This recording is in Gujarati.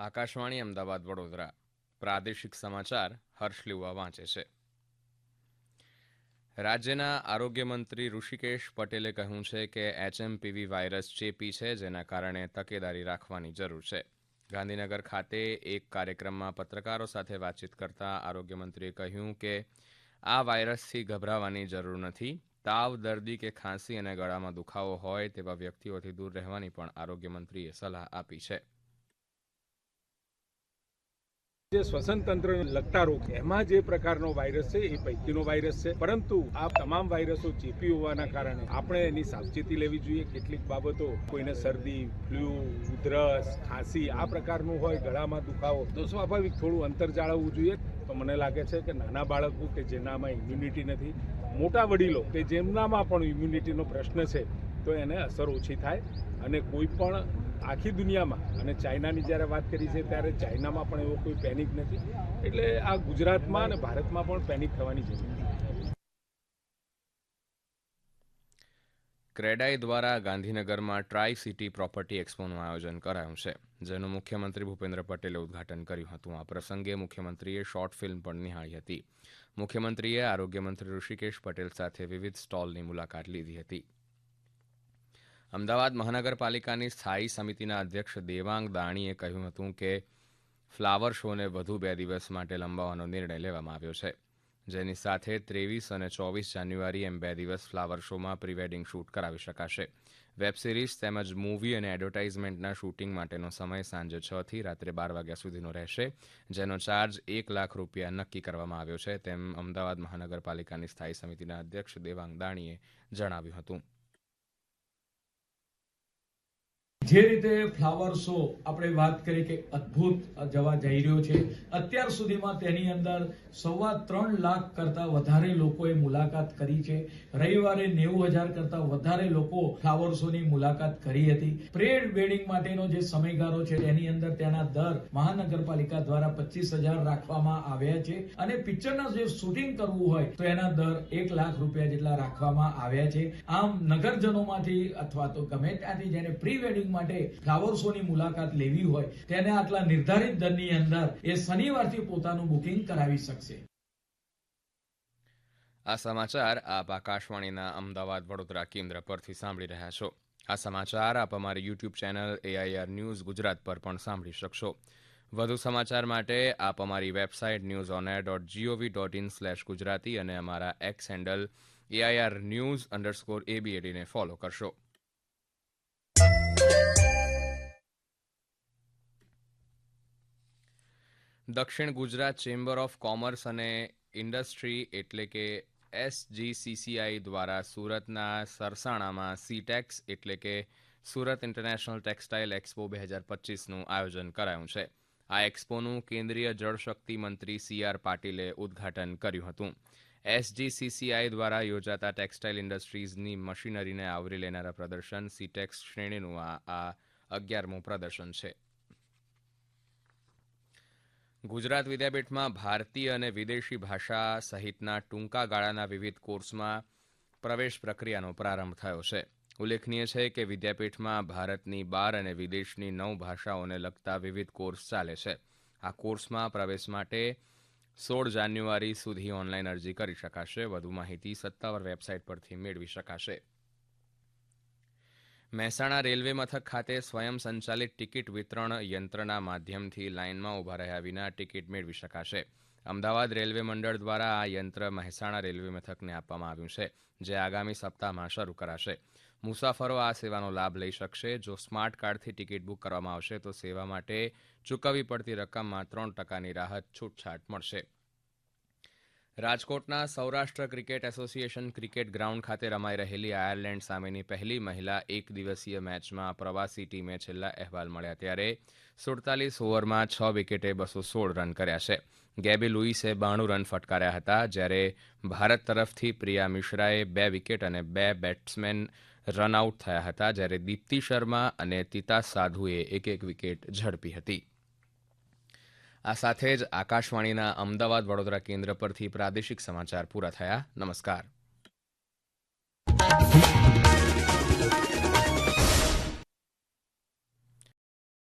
આકાશવાણી અમદાવાદ વડોદરા પ્રાદેશિક સમાચાર હર્ષ લીવા વાંચે છે. રાજ્યના આરોગ્ય મંત્રી ઋષિકેશ પટેલે કહ્યું છે કે એચએમપીવી વાયરસ ચેપી છે, જેના કારણે તકેદારી રાખવાની જરૂર છે. ગાંધીનગર ખાતે એક કાર્યક્રમમાં પત્રકારો સાથે વાતચીત કરતા આરોગ્ય મંત્રીએ કહ્યું કે આ વાયરસથી ગભરાવાની જરૂર નથી. તાવ, દર્દી કે ખાંસી અને ગળામાં દુખાવો હોય તેવા વ્યક્તિઓથી દૂર રહેવાની પણ આરોગ્ય મંત્રીએ સલાહ આપી છે. જે શ્વસન તંત્રને લગતા રોગ એમાં જે પ્રકારનો વાયરસ છે એ પૈકીનો વાયરસ છે, પરંતુ આ તમામ વાયરસો ચેપી હોવાના કારણે આપણે એની સાવચેતી લેવી જોઈએ. કેટલીક બાબતો, કોઈને શરદી, ફ્લૂ, ઉધરસ, ખાંસી આ પ્રકારનું હોય, ગળામાં દુખાવો, તો સ્વાભાવિક થોડું અંતર જાળવવું જોઈએ. તો મને લાગે છે કે નાના બાળકો કે જેનામાં ઇમ્યુનિટી નથી, મોટા વડીલો કે જેમનામાં પણ ઇમ્યુનિટીનો પ્રશ્ન છે, તો એને અસર ઓછી થાય. અને કોઈ પણ આખી દુનિયામાં, અને ચાઇનાની જ્યારે વાત કરી છે ત્યારે ચાઇનામાં પણ એવો કોઈ પેનિક નથી. એટલે આ ગુજરાતમાં અને ભારતમાં પણ પેનિક થવાની જરૂર નથી. ક્રેડાઈ દ્વારા ગાંધીનગરમાં ટ્રાય સિટી પ્રોપર્ટી એક્સપોનું આયોજન કરાયું છે, જેનું મુખ્યમંત્રી ભૂપેન્દ્ર પટેલે ઉદઘાટન કર્યું હતું. આ પ્રસંગે મુખ્યમંત્રીએ શોર્ટ ફિલ્મ પણ નિહાળી હતી. મુખ્યમંત્રીએ આરોગ્ય મંત્રી ઋષિકેશ પટેલ સાથે વિવિધ સ્ટોલની મુલાકાત લીધી હતી. અમદાવાદ મહાનગરપાલિકાની સ્થાયી સમિતિના અધ્યક્ષ દેવાંગ દાણીએ કહ્યું હતું કે ફ્લાવર શોને વધુ 2 દિવસ માટે લંબાવવાનો નિર્ણય લેવામાં આવ્યો છે, જેની સાથે 23 અને 24 જાન્યુઆરી એમ 2 દિવસ ફ્લાવર શોમાં પ્રી વેડિંગ શૂટ કરાવી શકાશે. વેબ સિરીઝ તેમજ મૂવી અને એડવર્ટાઇઝમેન્ટના શૂટિંગ માટેનો સમય સાંજે 6 થી રાત્રે 12 વાગ્યા સુધીનો રહેશે, જેનો ચાર્જ ₹1 લાખ નક્કી કરવામાં આવ્યો છે, તેમ અમદાવાદ મહાનગરપાલિકાની સ્થાયી સમિતિના અધ્યક્ષ દેવાંગ દાણીએ જણાવ્યું હતું. જે રીતે ફ્લાવર શો આપણે વાત કરી કે અદ્ભુત જવા જઈ રહ્યો છે, અત્યાર સુધીમાં તેની અંદર 3.25 લાખ કરતા વધારે લોકોએ મુલાકાત કરી છે. રવિવારે 90,000 કરતા વધારે લોકો ફ્લાવર શો ની મુલાકાત કરી હતી. પ્રી વેડિંગ માટેનો જે સમયગાળો છે એની અંદર તેના દર મહાનગરપાલિકા દ્વારા 25,000 રાખવામાં આવ્યા છે, અને પિક્ચરના જે શૂટિંગ કરવું હોય તો એના દર ₹1 લાખ જેટલા રાખવામાં આવ્યા છે. આમ નગરજનોમાંથી અથવા તો ગમે ત્યાંથી જેને પ્રી વેડિંગ માટે ફ્લાવર શો ની મુલાકાત લેવી હોય તેને આટલા નિર્ધારિત દરની અંદર એ શનિવારથી પોતાનું બુકિંગ કરાવી શકશે. આ સમાચાર આપ આકાશવાણીના અમદાવાદ વડોદરા કેન્દ્ર પરથી સાંભળી રહ્યા છો. આ સમાચાર આપ અમારી YouTube channel AIR news Gujarat પર પણ સાંભળી શકશો. વધુ સમાચાર માટે આપ અમારી વેબસાઇટ newsonair.gov.in/gujarati અને અમારા એક્સ હેન્ડલ AIR_news_ABAD ને ફોલો કરશો. દક્ષિણ ગુજરાત ચેમ્બર ઓફ કોમર્સ અને ઇન્ડસ્ટ્રી એટલે કે SGCCI દ્વારા સુરતના સરસાણામાં CTEX એટલે કે સુરત ઇન્ટરનેશનલ ટેક્સટાઇલ એક્સપો 2025નું આયોજન કરાયું છે. આ એક્સપોનું કેન્દ્રીય જળશક્તિ મંત્રી CR પાટીલે ઉદઘાટન કર્યું હતું. SGCCI દ્વારા યોજાતા ટેક્સટાઇલ ઇન્ડસ્ટ્રીઝની મશીનરીને આવરી લેનારા પ્રદર્શન CTEX શ્રેણીનું આ 11મું પ્રદર્શન છે. ગુજરાત વિદ્યાપીઠમાં ભારતીય અને વિદેશી ભાષા સહિતના ટૂંકા ગાળાના વિવિધ કોર્સમાં પ્રવેશ પ્રક્રિયાનો પ્રારંભ થયો છે. ઉલ્લેખનીય છે કે વિદ્યાપીઠમાં ભારતની 12 અને વિદેશની 9 ભાષાઓને લગતા વિવિધ કોર્સ ચાલે છે. આ કોર્સમાં પ્રવેશ માટે 16 જાન્યુઆરી સુધી ઓનલાઈન અરજી કરી શકાશે. વધુ માહિતી સત્તાવાર વેબસાઇટ પરથી મેળવી શકાશે. મહેસાણા રેલવે મથક ખાતે સ્વયં સંચાલિત ટિકિટ વિતરણ યંત્રના માધ્યમથી લાઇનમાં ઊભા રહ્યા વિના ટિકિટ મેળવી શકાશે. અમદાવાદ રેલવે મંડળ દ્વારા આ યંત્ર મહેસાણા રેલવે મથકને આપવામાં આવ્યું છે, જે આગામી સપ્તાહમાં શરૂ કરાશે. મુસાફરો આ સેવાનો લાભ લઈ શકશે. જો સ્માર્ટ કાર્ડથી ટિકિટ બુક કરવામાં આવશે તો સેવા માટે ચૂકવવી પડતી રકમમાં 3%ની રાહત છૂટછાટ મળશે. રાજકોટના Saurashtra cricket association cricket ground ખાતે રમાઈ રહેલી આયર્લેન્ડ સામેની પહેલી મહિલા એક દિવસીય મેચમાં પ્રવાસી ટીમે છેલ્લા અહેવાલ મળ્યા ત્યારે 47 ઓવરમાં 6 વિકેટે 216 રન કર્યા છે. ગેબી લુઇસે 92 રન ફટકાર્યા હતા, જ્યારે ભારત તરફથી પ્રિયા મિશ્રાએ 2 વિકેટ અને 2 બેટ્સમેન રનઆઉટ થયા હતા, જ્યારે દીપ્તિ શર્મા અને તિતા સાધુએ 1-1 વિકેટ ઝડપી હતી. આ સાથે જ આકાશવાણીના અમદાવાદ વડોદરા કેન્દ્ર પરથી પ્રાદેશિક સમાચાર પૂરા થયા. નમસ્કાર.